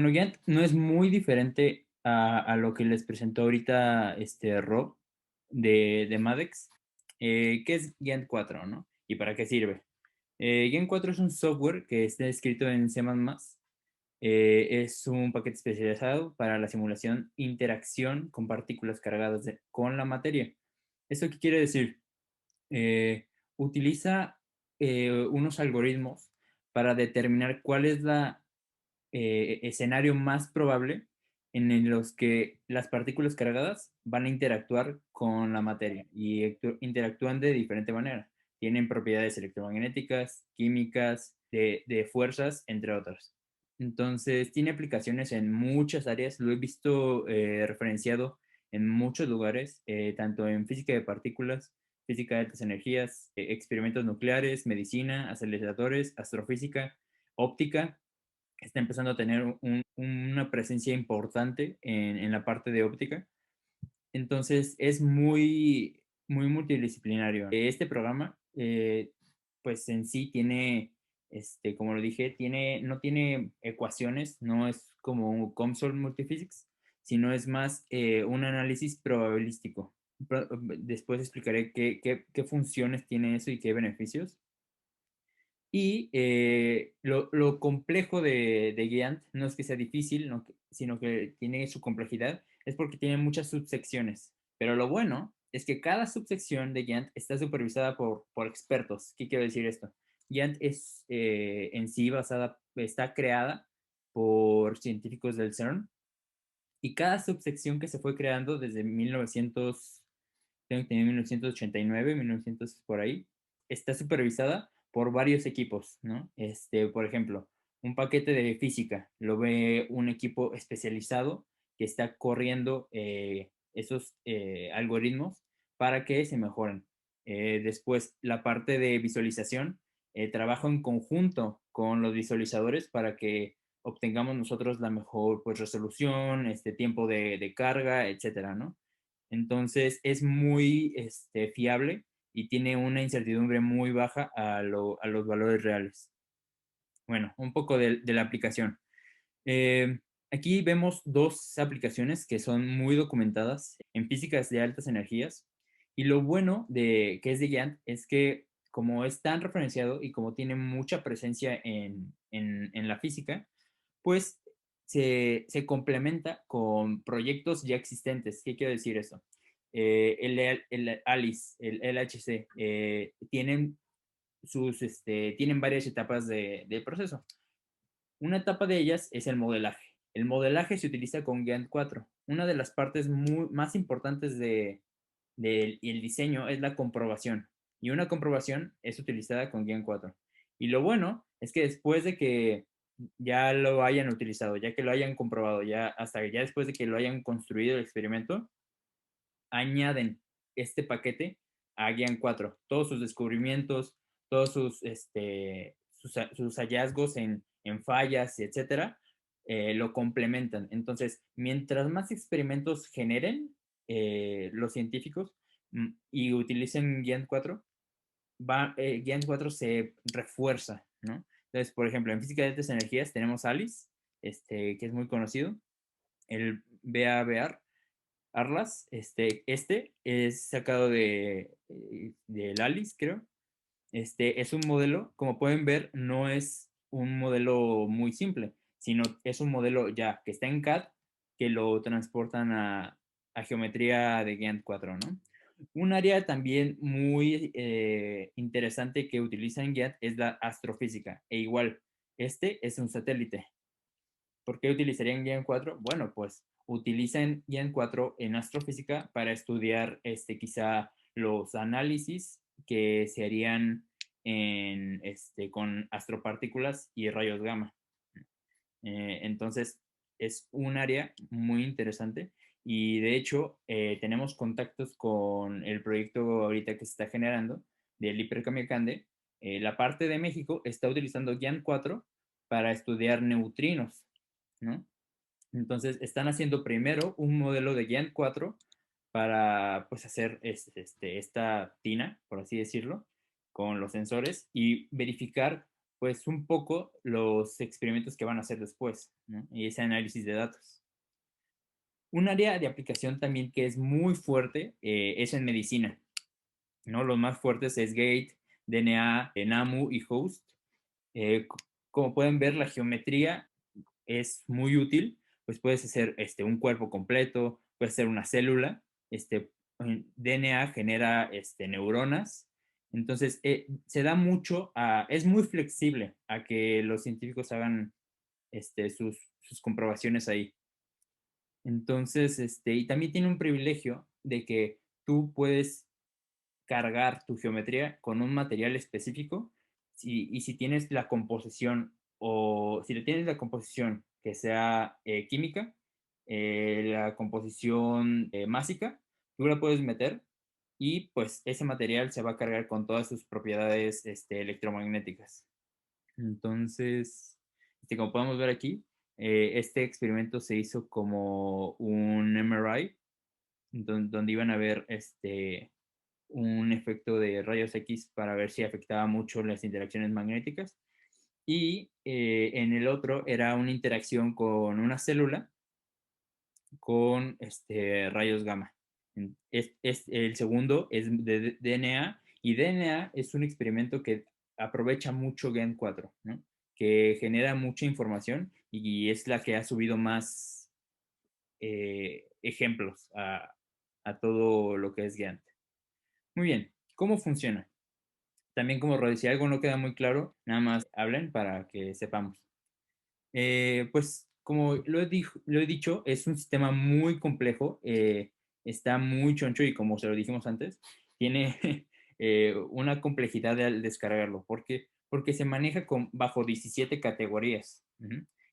Bueno, Gantt no es muy diferente a lo que les presentó ahorita Rob de Madex. ¿Qué es Gantt 4, no? ¿Y para qué sirve? Gantt 4 es un software que está escrito en C++. Es un paquete especializado para la simulación interacción con partículas cargadas con la materia. ¿Esto qué quiere decir? Utiliza unos algoritmos para determinar cuál es la escenario más probable en los que las partículas cargadas van a interactuar con la materia y interactúan de diferente manera. Tienen propiedades electromagnéticas, químicas, de fuerzas, entre otras. Entonces, tiene aplicaciones en muchas áreas. Lo he visto referenciado en muchos lugares, tanto en física de partículas, física de altas energías, experimentos nucleares, medicina, aceleradores, astrofísica, óptica. Está empezando a tener una presencia importante en la parte de óptica. Entonces es muy, muy multidisciplinario. Este programa, pues en sí tiene, como lo dije, no tiene ecuaciones, no es como un COMSOL Multiphysics, sino es más un análisis probabilístico. Después explicaré qué funciones tiene eso y qué beneficios. Y lo complejo de Gantt no es que sea difícil, sino que tiene su complejidad, es porque tiene muchas subsecciones. Pero lo bueno es que cada subsección de Gantt está supervisada por expertos. ¿Qué quiero decir esto? Gantt es en sí está creada por científicos del CERN y cada subsección que se fue creando desde 1900, tengo que tener 1989, 1900 por ahí, está supervisada por varios equipos, ¿no? Por ejemplo, un paquete de física lo ve un equipo especializado que está corriendo esos algoritmos para que se mejoren. Después, la parte de visualización, trabaja en conjunto con los visualizadores para que obtengamos nosotros la mejor pues, resolución, tiempo de carga, etcétera, ¿no? Entonces es muy fiable y tiene una incertidumbre muy baja a los valores reales. Bueno, un poco de la aplicación. Eh, Aquí vemos dos aplicaciones que son muy documentadas en físicas de altas energías. Y lo bueno de que es de Gantt es que como es tan referenciado y como tiene mucha presencia en la física, pues se complementa con proyectos ya existentes. ¿Qué quiero decir eso? El ALICE, el LHC, tienen varias etapas de proceso. Una etapa de ellas es el modelaje. El modelaje se utiliza con Gantt 4. Una de las partes más importantes del diseño es la comprobación. Y una comprobación es utilizada con Gantt 4. Y lo bueno es que después de que ya lo hayan utilizado, ya que lo hayan comprobado, hasta ya después de que lo hayan construido el experimento, añaden este paquete a Gantt 4. Todos sus descubrimientos, todos sus hallazgos en fallas, etcétera, lo complementan. Entonces, mientras más experimentos generen los científicos y utilicen Gantt 4, Gantt 4 se refuerza, ¿no? Entonces, por ejemplo, en física de altas energías tenemos ALICE, que es muy conocido, el BABAR, Arlas, este es sacado del Alice, creo. Es un modelo, como pueden ver, no es un modelo muy simple, sino es un modelo ya que está en CAD, que lo transportan a geometría de Gantt 4, ¿no? Un área también muy interesante que utilizan en Gantt es la astrofísica. E igual, este es un satélite. ¿Por qué utilizarían Gen 4? Bueno, pues utilizan Gen 4 en astrofísica para estudiar quizá los análisis que se harían con astropartículas y rayos gamma. Entonces, es un área muy interesante y de hecho tenemos contactos con el proyecto ahorita que se está generando del Hipercamiocande. La parte de México está utilizando Gen 4 para estudiar neutrinos, ¿no? Entonces, están haciendo primero un modelo de Gen 4 para pues, hacer esta tina, por así decirlo, con los sensores y verificar pues un poco los experimentos que van a hacer después, ¿no? Y ese análisis de datos. Un área de aplicación también que es muy fuerte es en medicina, ¿no? Los más fuertes es Gate, DNA, NAMU y Host. Eh, Como pueden ver, la geometría es muy útil, pues puedes hacer un cuerpo completo, puedes hacer una célula, DNA genera neuronas, entonces se da mucho es muy flexible a que los científicos hagan sus comprobaciones ahí. Entonces, y también tiene un privilegio de que tú puedes cargar tu geometría con un material específico y si tienes la composición o si le tienes la composición que sea química, la composición másica, tú la puedes meter y pues ese material se va a cargar con todas sus propiedades electromagnéticas. Entonces, como podemos ver aquí, este experimento se hizo como un MRI, donde iban a ver un efecto de rayos X para ver si afectaba mucho las interacciones magnéticas. Y en el otro era una interacción con una célula con rayos gamma. El segundo es de DNA y DNA es un experimento que aprovecha mucho GAN4, ¿no? Que genera mucha información y es la que ha subido más ejemplos a todo lo que es GAN. Muy bien, ¿cómo funciona? También como Rod, si algo no queda muy claro, nada más hablen para que sepamos. Pues como lo he dicho, es un sistema muy complejo, está muy choncho y como se lo dijimos antes, tiene una complejidad al descargarlo, porque se maneja bajo 17 categorías,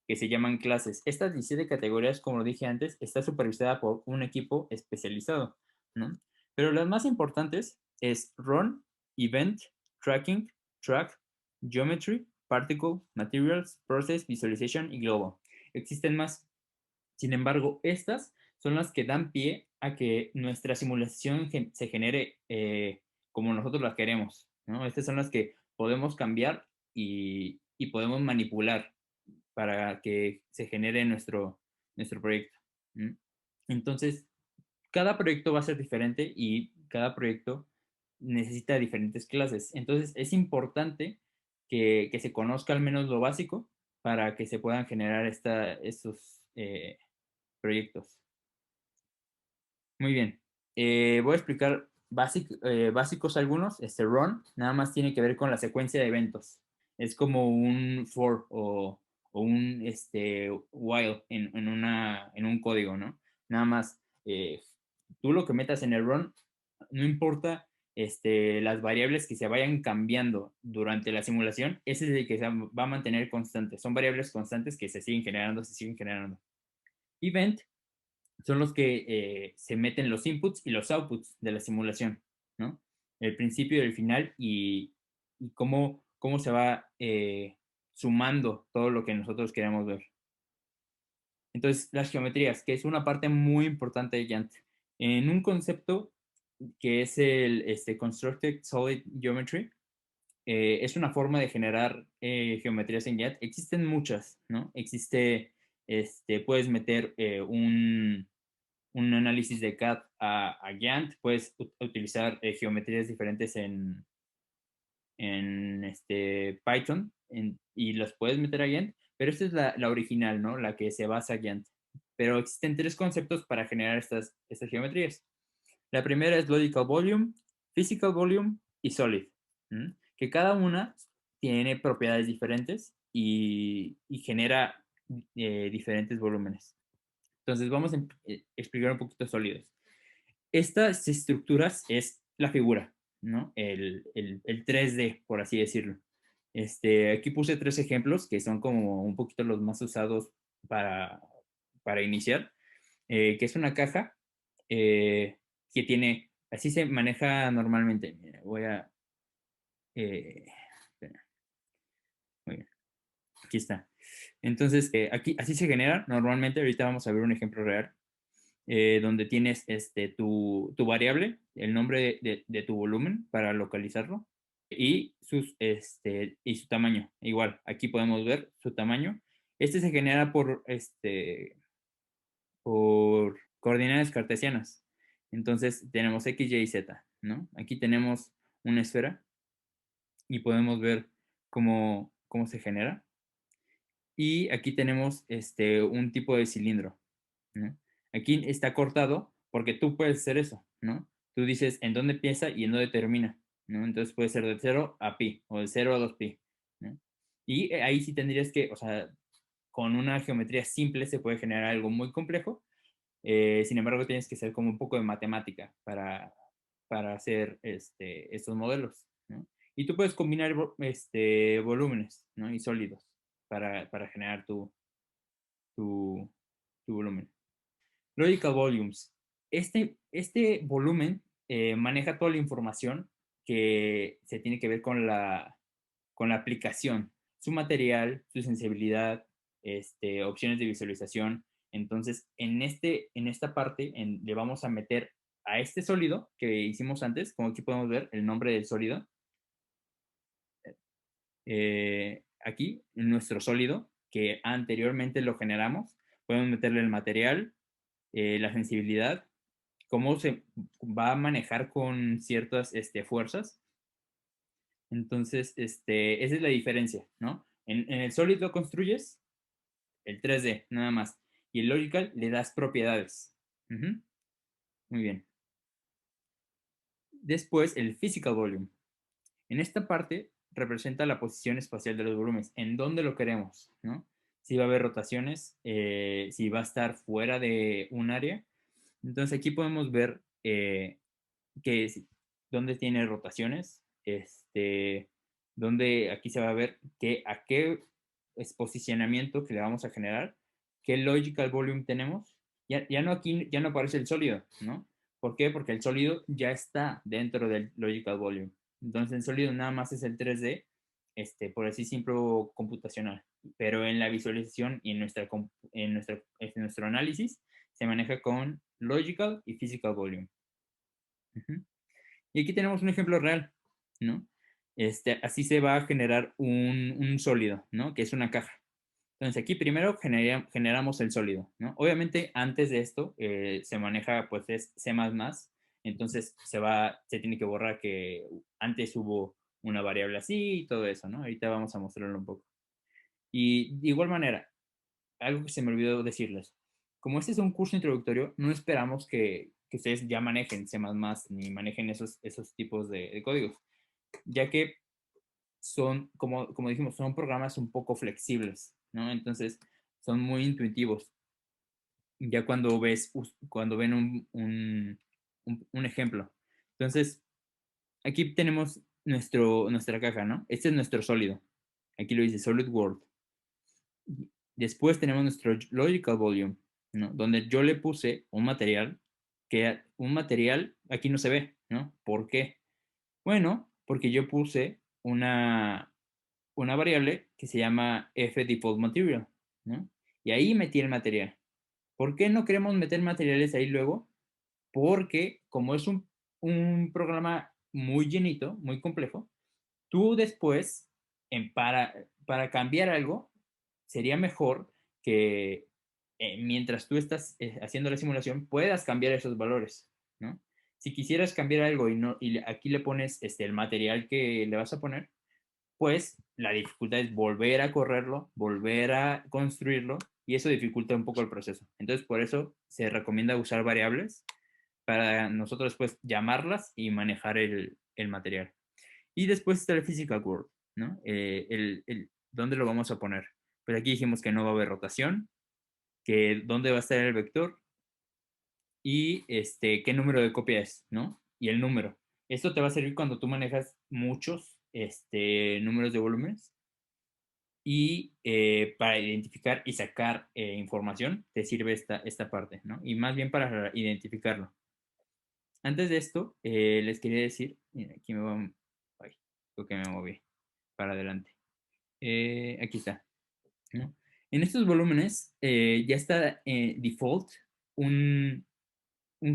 que se llaman clases. Estas 17 categorías, como lo dije antes, está supervisada por un equipo especializado, ¿no? Pero las más importantes es Run, Event, Tracking, Track, Geometry, Particle, Materials, Process, Visualization y Global. Existen más. Sin embargo, estas son las que dan pie a que nuestra simulación se genere como nosotros la queremos, ¿no? Estas son las que podemos cambiar y podemos manipular para que se genere nuestro proyecto. ¿Mm? Entonces, cada proyecto va a ser diferente y cada proyecto necesita diferentes clases. Entonces, es importante que se conozca al menos lo básico para que se puedan generar estos proyectos. Muy bien. Voy a explicar básicos algunos. Run nada más tiene que ver con la secuencia de eventos. Es como un for o un while en un código, ¿no? Nada más, tú lo que metas en el run, no importa las variables que se vayan cambiando durante la simulación, ese es el que se va a mantener constante. Son variables constantes que se siguen generando, se siguen generando. Event son los que se meten los inputs y los outputs de la simulación, ¿no? El principio y el final y cómo se va sumando todo lo que nosotros queremos ver. Entonces, las geometrías, que es una parte muy importante de Gantt. En un concepto que es el Constructed Solid Geometry, es una forma de generar geometrías en Gantt. Existen muchas, ¿no? Puedes meter un análisis de CAD a Gantt, puedes utilizar geometrías diferentes en Python y los puedes meter a Gantt, pero esta es la original, ¿no? La que se basa a Gantt. Pero existen tres conceptos para generar estas geometrías. La primera es Logical Volume, Physical Volume y Solid, que cada una tiene propiedades diferentes y genera diferentes volúmenes. Entonces vamos a explicar un poquito sólidos. Estas estructuras es la figura, ¿no? El 3D, por así decirlo. Aquí puse tres ejemplos que son como un poquito los más usados para, para iniciar, que es una caja que tiene, así se maneja normalmente. Mira, voy a... espera, muy bien, aquí está. Entonces, aquí así se genera normalmente. Ahorita vamos a ver un ejemplo real. Donde tienes tu variable, el nombre de tu volumen para localizarlo. y, y su tamaño. Igual, aquí podemos ver su tamaño. Este se genera por coordenadas cartesianas. Entonces tenemos X, Y y Z, ¿no? Aquí tenemos una esfera y podemos ver cómo se genera. Y aquí tenemos un tipo de cilindro, ¿no? Aquí está cortado porque tú puedes hacer eso, ¿no? Tú dices en dónde empieza y en dónde termina, ¿no? Entonces puede ser de 0 a pi o de 0 a 2 pi, ¿no? Y ahí sí tendrías que, o sea, con una geometría simple se puede generar algo muy complejo. Sin embargo, tienes que hacer como un poco de matemática para hacer estos modelos, ¿no? Y tú puedes combinar volúmenes, ¿no? Y sólidos para generar tu, tu volumen. Logical volumes. Este volumen maneja toda la información que se tiene que ver con la aplicación, su material, su sensibilidad, opciones de visualización. Entonces, en esta parte le vamos a meter a este sólido que hicimos antes, como aquí podemos ver el nombre del sólido, aquí, en nuestro sólido, que anteriormente lo generamos, podemos meterle el material, la sensibilidad, cómo se va a manejar con ciertas fuerzas. Entonces, esa es la diferencia, ¿no? En el Solid lo construyes, el 3D, nada más. Y el Logical le das propiedades. Ujú. Muy bien. Después, el Physical Volume. En esta parte representa la posición espacial de los volúmenes, en dónde lo queremos, ¿no? Si va a haber rotaciones, si va a estar fuera de un área. Entonces aquí podemos ver que dónde tiene rotaciones, donde aquí se va a ver a qué es posicionamiento que le vamos a generar, qué logical volume tenemos. Ya no aquí ya no aparece el sólido, ¿no? ¿Por qué? Porque el sólido ya está dentro del logical volume. Entonces el sólido nada más es el 3D, por así simple computacional. Pero en la visualización y en nuestro análisis se maneja con logical y physical volume. Uh-huh. Y aquí tenemos un ejemplo real, ¿no? Así se va a generar un sólido, ¿no? Que es una caja. Entonces aquí primero generamos el sólido, ¿no? Obviamente antes de esto se maneja pues es C++, entonces se tiene que borrar que antes hubo una variable así y todo eso, ¿no? Ahorita vamos a mostrarlo un poco. Y de igual manera, algo que se me olvidó decirles, como este es un curso introductorio, no esperamos que ustedes ya manejen C++ ni manejen esos tipos de códigos, ya que son, como dijimos, son programas un poco flexibles, ¿no? Entonces, son muy intuitivos. Ya cuando ven un ejemplo. Entonces, aquí tenemos nuestra caja, ¿no? Este es nuestro sólido. Aquí lo dice Solid World. Después tenemos nuestro Logical Volume, ¿no? Donde yo le puse un material aquí no se ve, ¿no? ¿Por qué? Bueno, porque yo puse una variable que se llama fDefaultMaterial, ¿no? Y ahí metí el material. ¿Por qué no queremos meter materiales ahí luego? Porque como es un programa muy llenito, muy complejo, tú después, para cambiar algo, sería mejor que mientras tú estás haciendo la simulación, puedas cambiar esos valores, ¿no? Si quisieras cambiar algo y aquí le pones el material que le vas a poner, pues la dificultad es volver a correrlo, volver a construirlo, y eso dificulta un poco el proceso. Entonces, por eso se recomienda usar variables para nosotros después llamarlas y manejar el material. Y después está el physical world, ¿no? ¿Dónde lo vamos a poner? Pues aquí dijimos que no va a haber rotación, que dónde va a estar el vector y qué número de copia es, ¿no? Y el número. Esto te va a servir cuando tú manejas muchos números de volúmenes y para identificar y sacar información te sirve esta parte, ¿no? Y más bien para identificarlo. Antes de esto, les quería decir, mira, aquí me voy, ay, creo que me moví para adelante. Aquí está, ¿no? En estos volúmenes ya está default un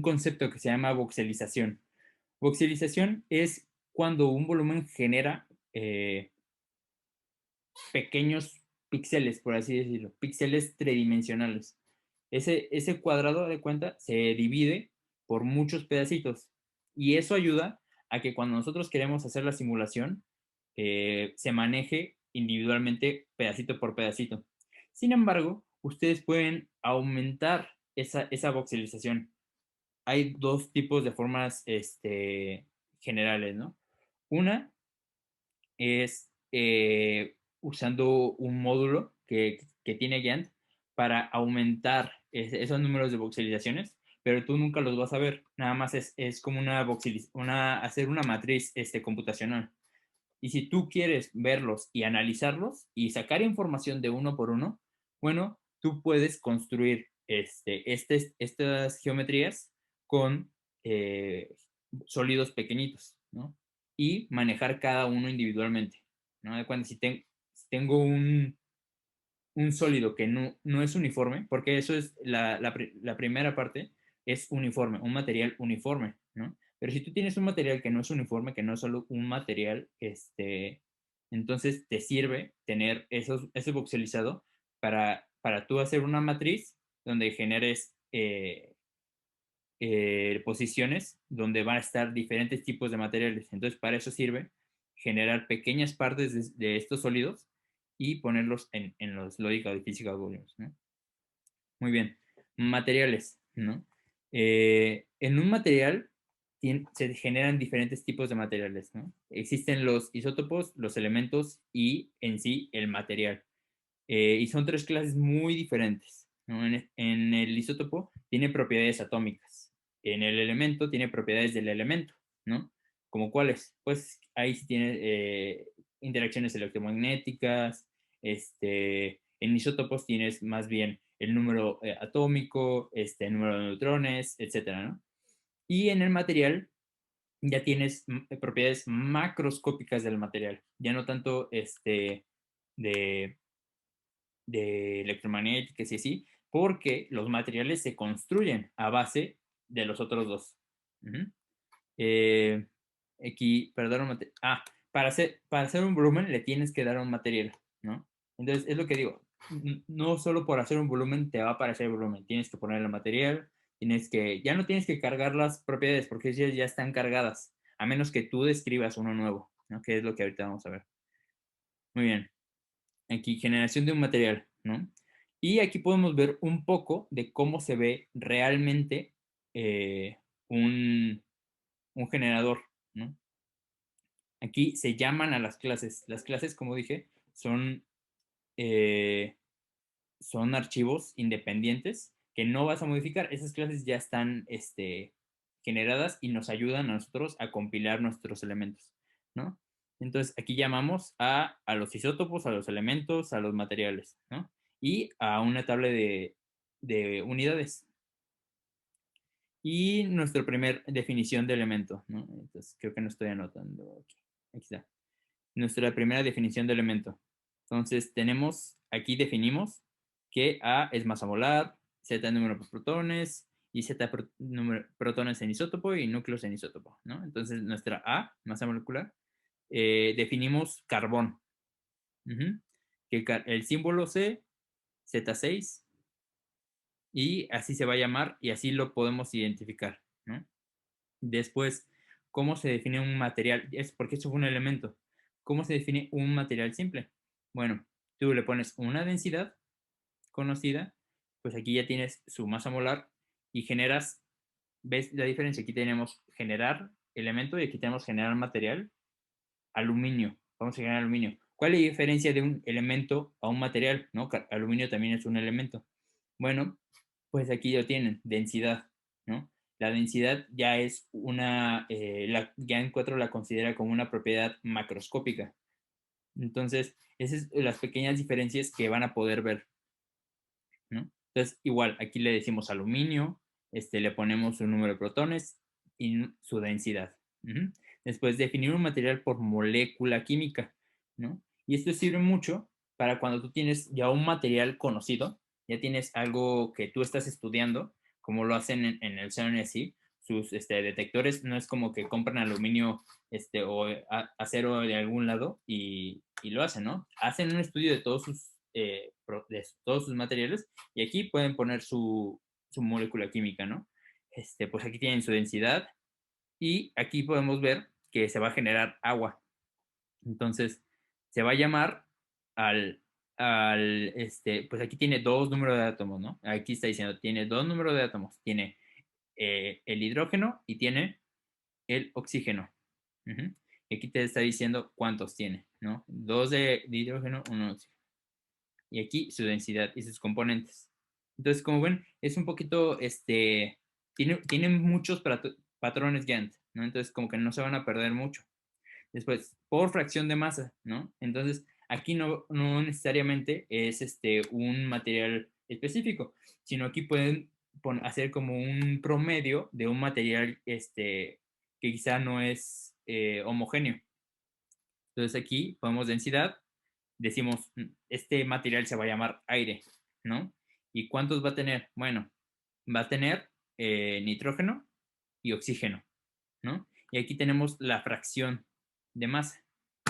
concepto que se llama voxelización. Voxelización es cuando un volumen genera pequeños píxeles, por así decirlo, píxeles tridimensionales. Ese cuadrado de cuenta se divide por muchos pedacitos y eso ayuda a que cuando nosotros queremos hacer la simulación, se maneje individualmente pedacito por pedacito. Sin embargo, ustedes pueden aumentar esa voxelización. Hay dos tipos de formas generales, ¿no? Una es usando un módulo que tiene Gantt para aumentar esos números de voxelizaciones, pero tú nunca los vas a ver. Nada más es como hacer una matriz computacional. Y si tú quieres verlos y analizarlos y sacar información de uno por uno, bueno, tú puedes construir estas geometrías con eh, sólidos pequeñitos, ¿no? Y manejar cada uno individualmente, ¿no? Cuando si tengo un sólido que no es uniforme, porque eso es la primera parte, es uniforme, un material uniforme, ¿no? Pero si tú tienes un material que no es uniforme, que no es solo un material, entonces te sirve tener ese voxelizado para tú hacer una matriz donde generes posiciones donde van a estar diferentes tipos de materiales. Entonces, para eso sirve generar pequeñas partes de estos sólidos y ponerlos en los Logical Physical Volumes, ¿no? Muy bien. Materiales, ¿no? En un material se generan diferentes tipos de materiales, ¿no? Existen los isótopos, los elementos y en sí el material. Y son tres clases muy diferentes, ¿no? En el isótopo tiene propiedades atómicas. En el elemento tiene propiedades del elemento, ¿no? ¿Como cuáles? Pues ahí sí tiene interacciones electromagnéticas. En isótopos tienes más bien el número atómico, el número de neutrones, etcétera, ¿no? Y en el material ya tienes propiedades macroscópicas del material, ya no tanto de, electromagnéticas y así, porque los materiales se construyen a base de los otros dos. Uh-huh. eh, Aquí, para dar un material. Para hacer un volumen le tienes que dar un material, ¿no? Entonces, es lo que digo. No solo por hacer un volumen te va a aparecer el volumen. Tienes que poner el material, ya no tienes que cargar las propiedades porque ellas ya están cargadas, a menos que tú describas uno nuevo, ¿no? Que es lo que ahorita vamos a ver. Muy bien. Aquí, generación de un material, ¿no? Y aquí podemos ver un poco de cómo se ve realmente eh, un, un generador, ¿no? Aquí se llaman a las clases. Las clases, como dije, eh, son archivos independientes que no vas a modificar. Esas clases ya están generadas y nos ayudan a nosotros a compilar nuestros elementos, ¿no? Entonces, aquí llamamos a los isótopos, a los elementos, a los materiales, ¿no? Y a una tabla de unidades. Y nuestra primera definición de elemento, ¿no? Entonces, creo que no estoy anotando aquí. Aquí está. Nuestra primera definición de elemento. Entonces, aquí definimos que A es masa molar, Z es número de protones, y Z número protones en isótopo y núcleos en isótopo, ¿no? Entonces, nuestra A, masa molecular, definimos carbón. Uh-huh. Que el símbolo C, Z6, y así se va a llamar y así lo podemos identificar, ¿no? Después, ¿cómo se define un material? Es porque eso fue un elemento. ¿Cómo se define un material simple? Bueno, tú le pones una densidad conocida, pues aquí ya tienes su masa molar y generas, ¿ves la diferencia? Aquí tenemos generar elemento y aquí tenemos generar material. Aluminio, vamos a generar aluminio. ¿Cuál es la diferencia de un elemento a un material? ¿No? Aluminio también es un elemento. Bueno, pues aquí lo tienen, densidad, ¿no? La densidad ya es ya en 4 la considera como una propiedad macroscópica. Entonces, esas son las pequeñas diferencias que van a poder ver, ¿no? Entonces, igual, aquí le decimos aluminio, le ponemos su número de protones y su densidad. Uh-huh. Después, definir un material por molécula química, ¿no? Y esto sirve mucho para cuando tú tienes ya un material conocido, ya tienes algo que tú estás estudiando, como lo hacen en el CERN así, sus detectores. No es como que compran aluminio o acero de algún lado y lo hacen, ¿no? Hacen un estudio de todos sus materiales y aquí pueden poner su molécula química, ¿no? Pues aquí tienen su densidad y aquí podemos ver que se va a generar agua. Entonces, se va a llamar pues aquí tiene dos números de átomos, ¿no? Aquí está diciendo, tiene dos números de átomos. Tiene el hidrógeno y tiene el oxígeno. Uh-huh. Y aquí te está diciendo cuántos tiene, ¿no? Dos de hidrógeno, uno de oxígeno. Y aquí su densidad y sus componentes. Entonces, como ven, es un poquito, tiene muchos patrones Gantt, ¿no? Entonces, como que no se van a perder mucho. Después, por fracción de masa, ¿no? Entonces, aquí no necesariamente es un material específico, sino aquí pueden hacer como un promedio de un material que quizá no es homogéneo. Entonces, aquí ponemos densidad, decimos, este material se va a llamar aire, ¿no? ¿Y cuántos va a tener? Bueno, va a tener nitrógeno y oxígeno, ¿no? Y aquí tenemos la fracción de masa,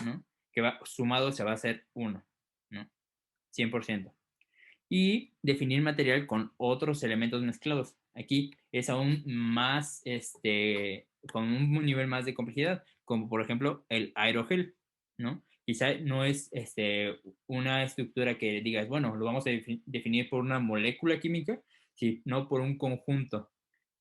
¿no? Que sumado se va a hacer 1, ¿no? 100%. Y definir material con otros elementos mezclados. Aquí es aún más, con un nivel más de complejidad, como por ejemplo el aerogel, ¿no? Quizá no es una estructura que digas, bueno, lo vamos a definir por una molécula química, sino por un conjunto.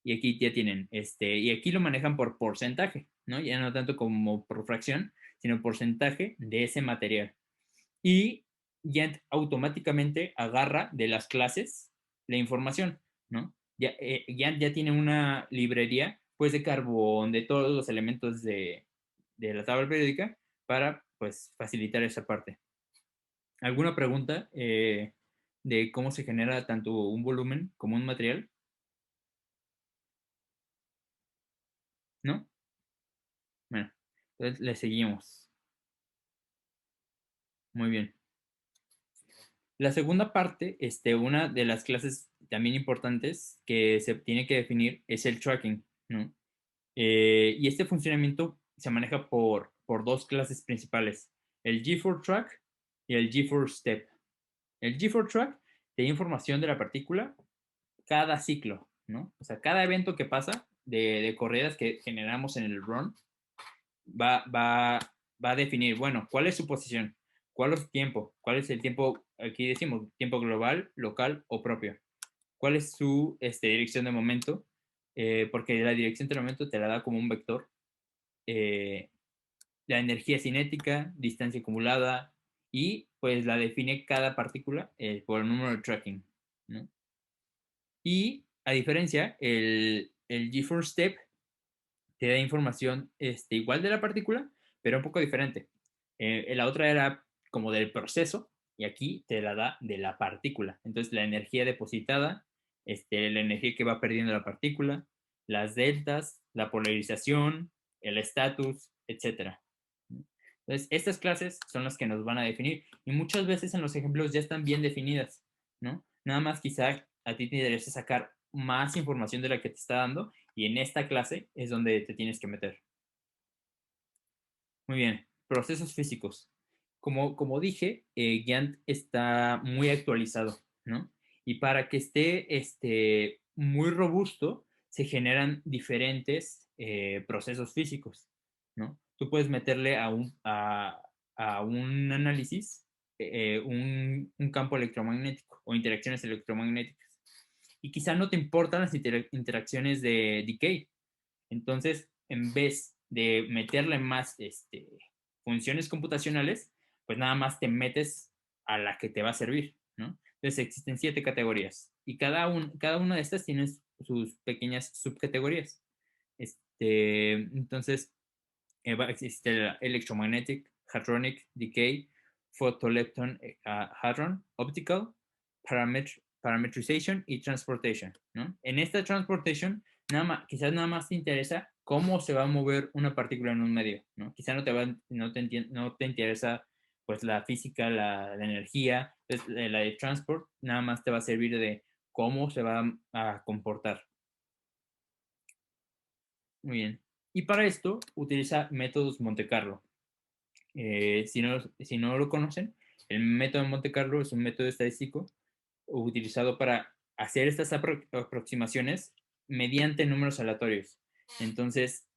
Y aquí ya tienen, y aquí lo manejan por porcentaje, ¿no? Ya no tanto como por fracción, sino porcentaje de ese material. Y ya automáticamente agarra de las clases la información, ¿no? Ya tiene una librería, pues, de carbón, de todos los elementos de la tabla periódica para, pues, facilitar esa parte. ¿Alguna pregunta de cómo se genera tanto un volumen como un material? ¿No? Bueno, entonces le seguimos. Muy bien. La segunda parte, una de las clases también importantes que se tiene que definir es el tracking, ¿no? Y este funcionamiento se maneja por dos clases principales, el G4 track y el G4 step. El G4 track te da información de la partícula cada ciclo, ¿no? O sea, cada evento que pasa de corridas que generamos en el run va, va, va a definir, bueno, cuál es su posición, cuál es su tiempo, cuál es el tiempo, aquí decimos, tiempo global, local o propio, cuál es su dirección de momento, porque la dirección de momento te la da como un vector, eh, la energía cinética, distancia acumulada, y pues la define cada partícula por el número de tracking, ¿no? Y a diferencia, el G4 Step te da información igual de la partícula, pero un poco diferente. La otra era como del proceso y aquí te la da de la partícula. Entonces, la energía depositada, la energía que va perdiendo la partícula, las deltas, la polarización, el estatus, etcétera. Entonces, estas clases son las que nos van a definir y muchas veces en los ejemplos ya están bien definidas, ¿no? Nada más quizá a ti te interesa sacar más información de la que te está dando y en esta clase es donde te tienes que meter. Muy bien, procesos físicos. Como dije, Gantt está muy actualizado, ¿no? Y para que esté muy robusto, se generan diferentes procesos físicos, ¿no? Tú puedes meterle a un análisis un campo electromagnético o interacciones electromagnéticas. Y quizá no te importan las interacciones de decay. Entonces, en vez de meterle más funciones computacionales, pues nada más te metes a la que te va a servir, ¿no? Entonces existen 7 categorías y cada una de estas tiene sus pequeñas subcategorías. Entonces, existe el electromagnetic, hadronic, decay, photolepton, hadron, optical, parametrization y transportation, ¿no? En esta transportation, quizás nada más te interesa cómo se va a mover una partícula en un medio, ¿no? Quizás no te interesa pues la física, la energía, entonces, la de transport nada más te va a servir de cómo se va a comportar. Muy bien. Y para esto utiliza métodos Monte Carlo. Si no lo conocen, el método Monte Carlo es un método estadístico utilizado para hacer estas aproximaciones mediante números aleatorios. Entonces,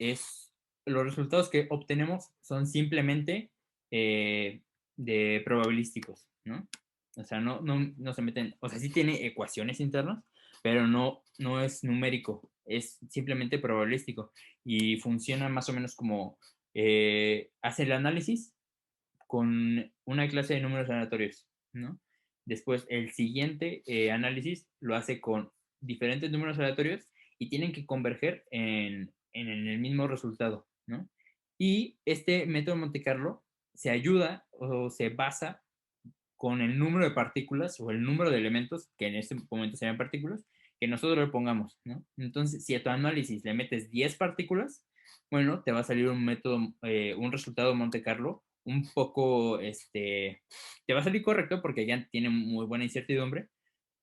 los resultados que obtenemos son simplemente eh, de probabilísticos, ¿no? O sea, no se meten, o sea, sí tiene ecuaciones internas, pero no es numérico, es simplemente probabilístico y funciona más o menos como hace el análisis con una clase de números aleatorios, ¿no? Después, el siguiente análisis lo hace con diferentes números aleatorios y tienen que converger en el mismo resultado, ¿no? Y este método Monte Carlo se ayuda o se basa con el número de partículas o el número de elementos, que en este momento serían partículas, que nosotros le pongamos, ¿no? Entonces, si a tu análisis le metes 10 partículas, bueno, te va a salir un método, un resultado Monte Carlo un poco, te va a salir correcto porque ya tiene muy buena incertidumbre,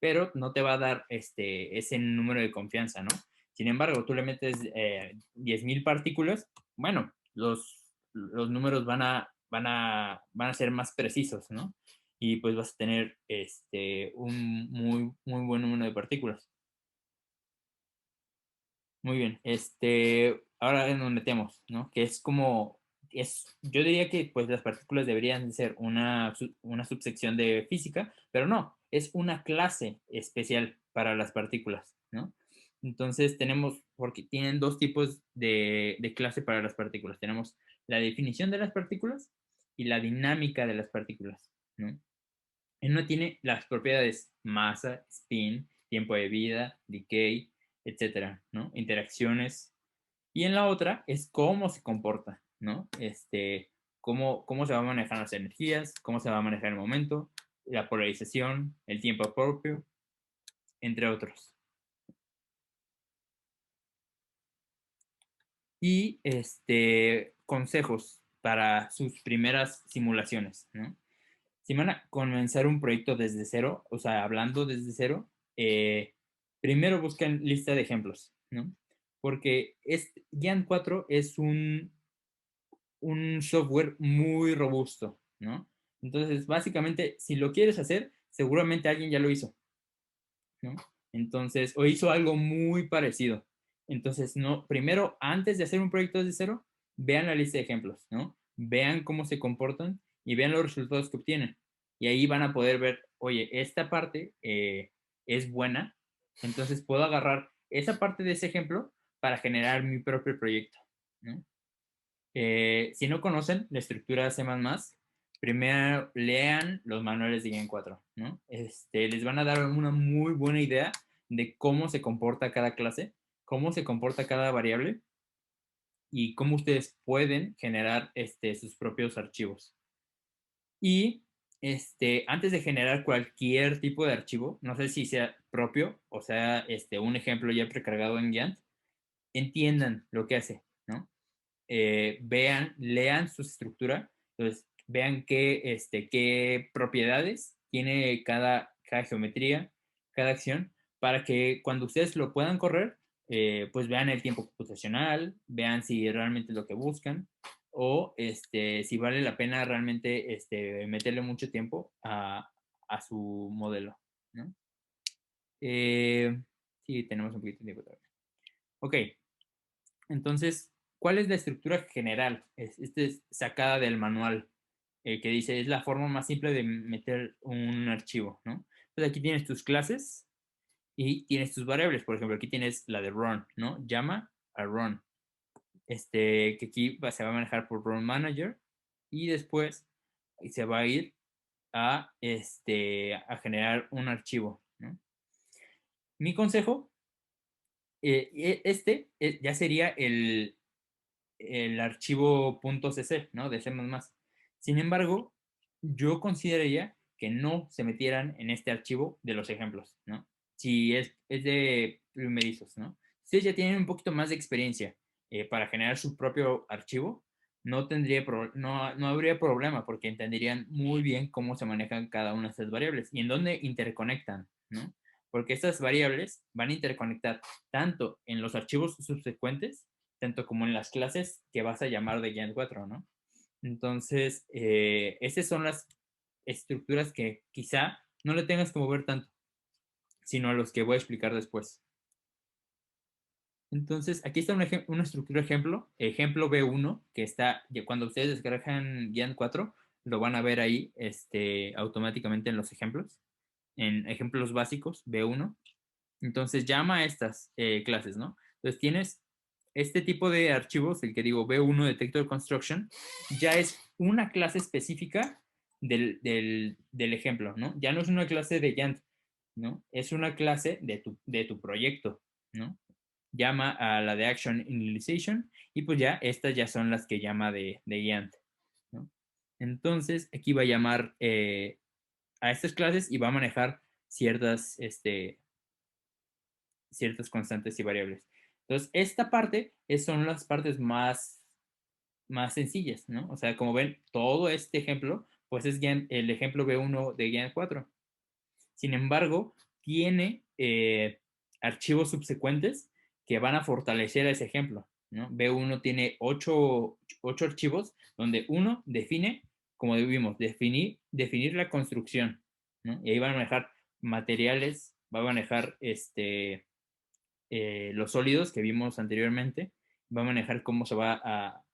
pero no te va a dar ese número de confianza, ¿no? Sin embargo, tú le metes 10,000 partículas, bueno, los números van a ser más precisos, ¿no? Y pues vas a tener un muy buen número de partículas. Muy bien, ahora nos metemos, ¿no? Que es como, yo diría que pues las partículas deberían ser una subsección de física, pero no, es una clase especial para las partículas, ¿no? Entonces tenemos, porque tienen dos tipos de clase para las partículas. Tenemos la definición de las partículas y la dinámica de las partículas, ¿no? Uno tiene las propiedades masa, spin, tiempo de vida, decay, etcétera, ¿no? Interacciones. Y en la otra es cómo se comporta, ¿no? Cómo se va a manejar las energías, cómo se va a manejar el momento, la polarización, el tiempo propio, entre otros. Y consejos para sus primeras simulaciones, ¿no? Si van a comenzar un proyecto desde cero, o sea, hablando desde cero, primero busquen lista de ejemplos, ¿no? Porque Giant 4 es un software muy robusto, ¿no? Entonces, básicamente, si lo quieres hacer, seguramente alguien ya lo hizo, ¿no? Entonces, o hizo algo muy parecido. Entonces, no, primero, antes de hacer un proyecto desde cero, vean la lista de ejemplos, ¿no? Vean cómo se comportan y vean los resultados que obtienen. Y ahí van a poder ver, oye, esta parte es buena, entonces puedo agarrar esa parte de ese ejemplo para generar mi propio proyecto, ¿no? Si no conocen la estructura C++, primero lean los manuales de Gen 4, ¿no? Les van a dar una muy buena idea de cómo se comporta cada clase, cómo se comporta cada variable y cómo ustedes pueden generar sus propios archivos. Y antes de generar cualquier tipo de archivo, no sé si sea propio o sea un ejemplo ya precargado en Giant, entiendan lo que hace, ¿no? Lean su estructura, entonces vean qué propiedades tiene cada geometría, cada acción, para que cuando ustedes lo puedan correr, pues vean el tiempo computacional, vean si realmente es lo que buscan, o si vale la pena realmente meterle mucho tiempo a su modelo, ¿no? Sí, tenemos un poquito de tiempo todavía. Ok, entonces, ¿cuál es la estructura general? Esta es sacada del manual, que dice, es la forma más simple de meter un archivo, ¿no? Entonces aquí tienes tus clases y tienes tus variables. Por ejemplo, aquí tienes la de run, ¿no? Llama a run. Que aquí se va a manejar por run manager y después se va a ir a generar un archivo, ¿no? Mi consejo, ya sería el archivo .cc, ¿no? De C++. Sin embargo, yo consideraría que no se metieran en este archivo de los ejemplos, ¿no? Si es de primerizos, ¿no? Ustedes ya tienen un poquito más de experiencia para generar su propio archivo, no habría problema porque entenderían muy bien cómo se manejan cada una de estas variables y en dónde interconectan, ¿no? Porque estas variables van a interconectar tanto en los archivos subsecuentes tanto como en las clases que vas a llamar de Giant 4, ¿no? Entonces, esas son las estructuras que quizá no le tengas que mover tanto, sino a los que voy a explicar después. Entonces, aquí está una estructura ejemplo B1, que está, cuando ustedes descargan Giant 4, lo van a ver ahí automáticamente en los ejemplos, en ejemplos básicos B1. Entonces, llama a estas clases, ¿no? Entonces, tienes este tipo de archivos, el que digo B1 Detector Construction, ya es una clase específica del ejemplo, ¿no? Ya no es una clase de Giant, ¿no? Es una clase de tu proyecto, ¿no? Llama a la de Action Initialization y pues ya estas ya son las que llama de Giant, ¿no? Entonces aquí va a llamar a estas clases y va a manejar ciertas, ciertas constantes y variables. Entonces esta parte son las partes más sencillas, ¿no? O sea, como ven, todo este ejemplo pues es el ejemplo B1 de Giant 4. Sin embargo, tiene archivos subsecuentes que van a fortalecer ese ejemplo, ¿no? B1 tiene 8 archivos donde uno define, como vimos, definir la construcción, ¿no? Y ahí van a manejar materiales, va a manejar los sólidos que vimos anteriormente, va a manejar cómo se va a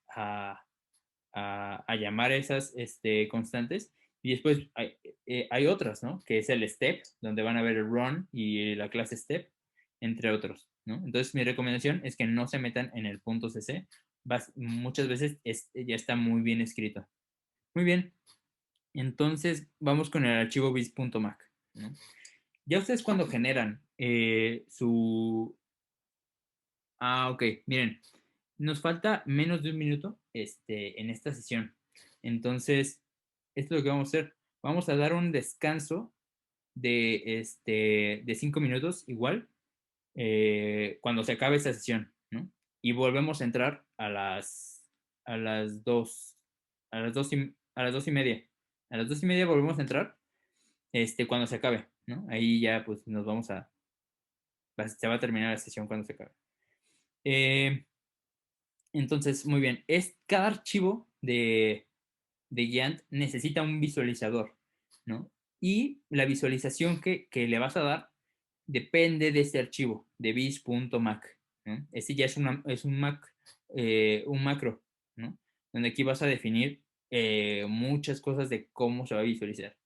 llamar esas constantes. Y después hay otras, ¿no? Que es el step, donde van a ver el run y la clase step, entre otros, ¿no? Entonces mi recomendación es que no se metan en el punto .cc. Muchas veces ya está muy bien escrito. Muy bien. Entonces vamos con el archivo bis.mac, ¿no? Ya ustedes cuando generan ok, miren, nos falta menos de un minuto en esta sesión. Entonces, esto es lo que vamos a hacer. Vamos a dar un descanso de 5 minutos, igual, cuando se acabe esta sesión, ¿no? Y volvemos a entrar a las 2, a las 2:30. A las 2:30 volvemos a entrar, cuando se acabe, ¿no? Ahí ya, pues, se va a terminar la sesión cuando se acabe. Entonces, muy bien. Cada archivo de Giant necesita un visualizador, ¿no? Y la visualización que le vas a dar depende de este archivo, de bis.mac, ¿no? Este ya es un macro, ¿no? Donde aquí vas a definir muchas cosas de cómo se va a visualizar.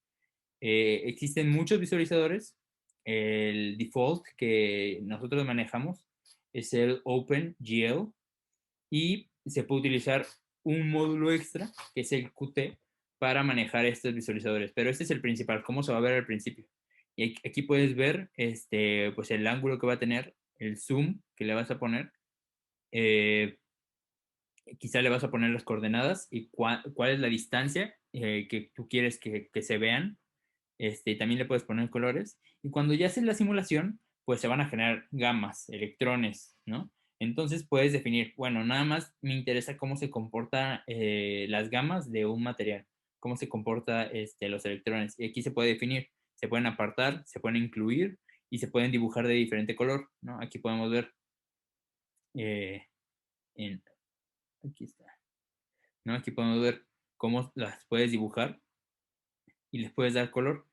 Existen muchos visualizadores. El default que nosotros manejamos es el OpenGL, y se puede utilizar un módulo extra, que es el Qt, para manejar estos visualizadores. Pero este es el principal, cómo se va a ver al principio. Y aquí puedes ver pues el ángulo que va a tener, el zoom que le vas a poner. Eh, Quizá le vas a poner las coordenadas y cuál es la distancia que tú quieres que se vean. También le puedes poner colores. Y cuando ya haces la simulación, pues se van a generar gamas, electrones, ¿no? Entonces puedes definir, bueno, nada más me interesa cómo se comportan las gamas de un material, cómo se comportan los electrones. Y aquí se puede definir, se pueden apartar, se pueden incluir y se pueden dibujar de diferente color, ¿no? Aquí podemos ver, eh, en, aquí está, ¿no? Aquí podemos ver cómo las puedes dibujar y les puedes dar color.